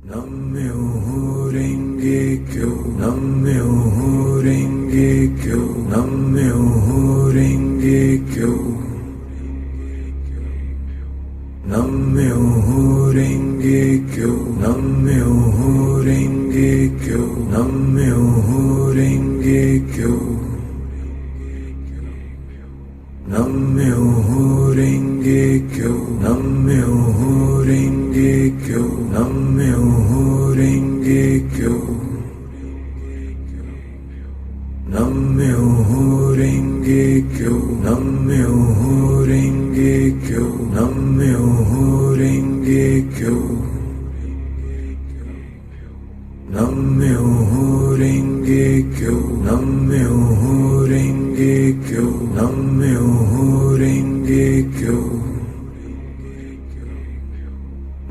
Nam-myoho Renge Kyo, Nam-myoho Renge Kyo, Nam-myoho Renge Kyo. Nam-myoho Renge Kyo, Nam-myoho Renge Kyo, Nam-myoho Renge Kyo. Nam-myoho Renge Kyo, Nam-myoho Renge Kyo, Nam-myoho Renge Kyo. Nam-myoho Renge Kyo, Nam-myoho Renge Kyo, Nam-myoho Renge Kyo. Nam-myoho Renge Kyo, Nam-myoho Renge Kyo, Nam-myoho Renge Kyo.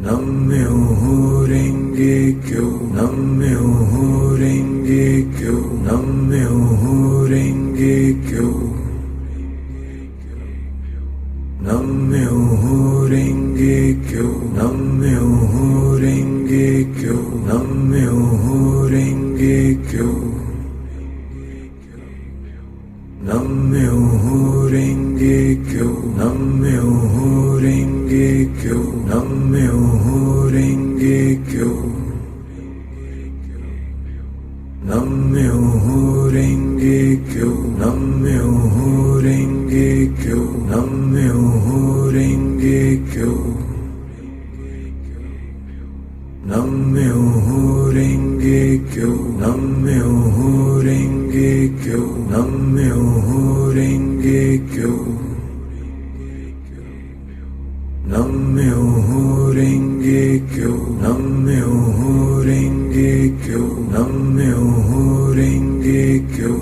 Nam-myoho Renge Kyo, Nam-myoho Renge Kyo, Nam-myoho Renge Kyo. Nam-myoho Renge Kyo, Nam-myoho Renge Kyo, Nam-myoho Renge Kyo. Nam-myoho Renge Kyo, Nam-myoho Renge Kyo, Nam-myoho Renge Kyo. Nam-myoho Renge Kyo, Nam-myoho Renge Kyo, Nam-myoho Renge Kyo. Nam-myoho Renge Kyo, Nam-myoho Renge Kyo, Nam-myoho Renge Kyo. Nam-myoho Renge Kyo, Nam-myoho Renge Kyo, Nam-myoho Renge Kyo.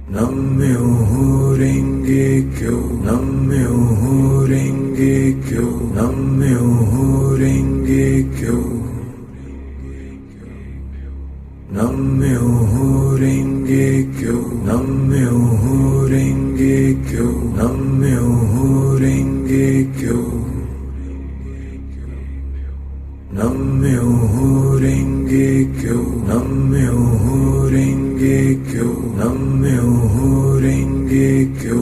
Nam-myoho Renge Kyo, Nam-myoho Renge Kyo, Nam-myoho Renge Kyo. Nam-myoho Renge Kyo, Nam-myoho Renge Kyo, Nam-myoho Renge Kyo. Nam-myoho Renge Kyo, Nam-myoho Renge Kyo, Nam-myoho Renge Kyo.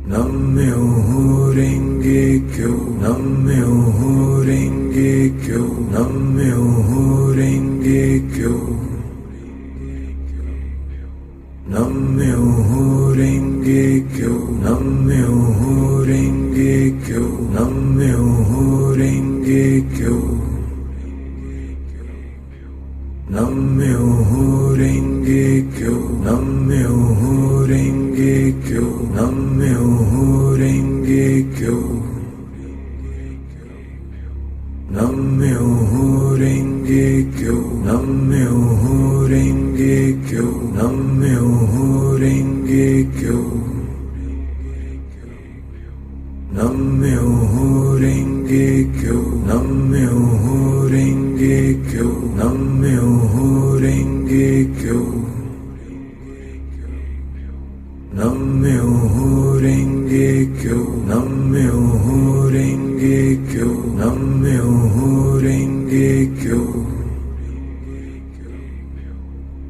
Nam-myoho Renge Kyo, Nam-myoho Renge Kyo, Nam-myoho Renge Kyo. Nam-myoho Renge Kyo, Nam-myoho Renge Kyo, Nam-myoho Renge Kyo. Nam-myoho Renge Kyo, Nam-myoho Renge Kyo, Nam-myoho Renge Kyo. Nam-myoho Renge Kyo, Nam-myoho Renge Kyo, Nam-myoho Renge Kyo. Nam-myoho Renge Kyo, Nam-myoho Renge Kyo, Nam-myoho Renge Kyo. Nam-myoho Renge Kyo, Nam-myoho Renge Kyo, Nam-myoho Renge Kyo.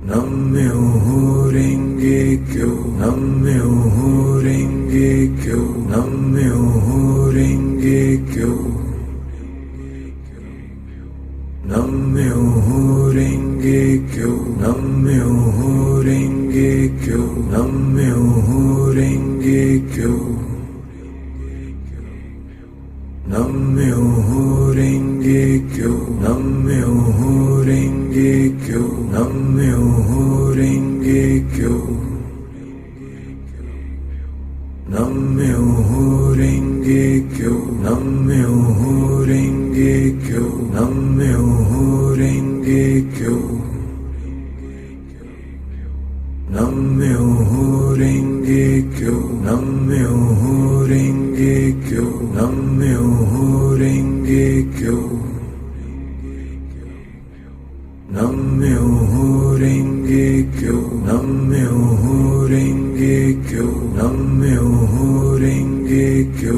Nam-myoho Renge Kyo, Nam-myoho Renge Kyo, Nam-myoho Renge Kyo. Nam-myoho Renge Kyo, Nam-myoho Renge Kyo, Nam-myoho Renge Kyo. Nam-myoho Renge Kyo, Nam-myoho Renge Kyo, Nam-myoho Renge Kyo. Nam-myoho Renge Kyo, Nam-myoho Renge Kyo, Nam-myoho Renge Kyo. Nam-myoho Renge Kyo, Nam-myoho Renge Kyo, Nam-myoho Renge Kyo. Nam-myoho Renge Kyo, Nam-myoho Renge Kyo, Nam-myoho Renge Kyo.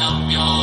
नम्यो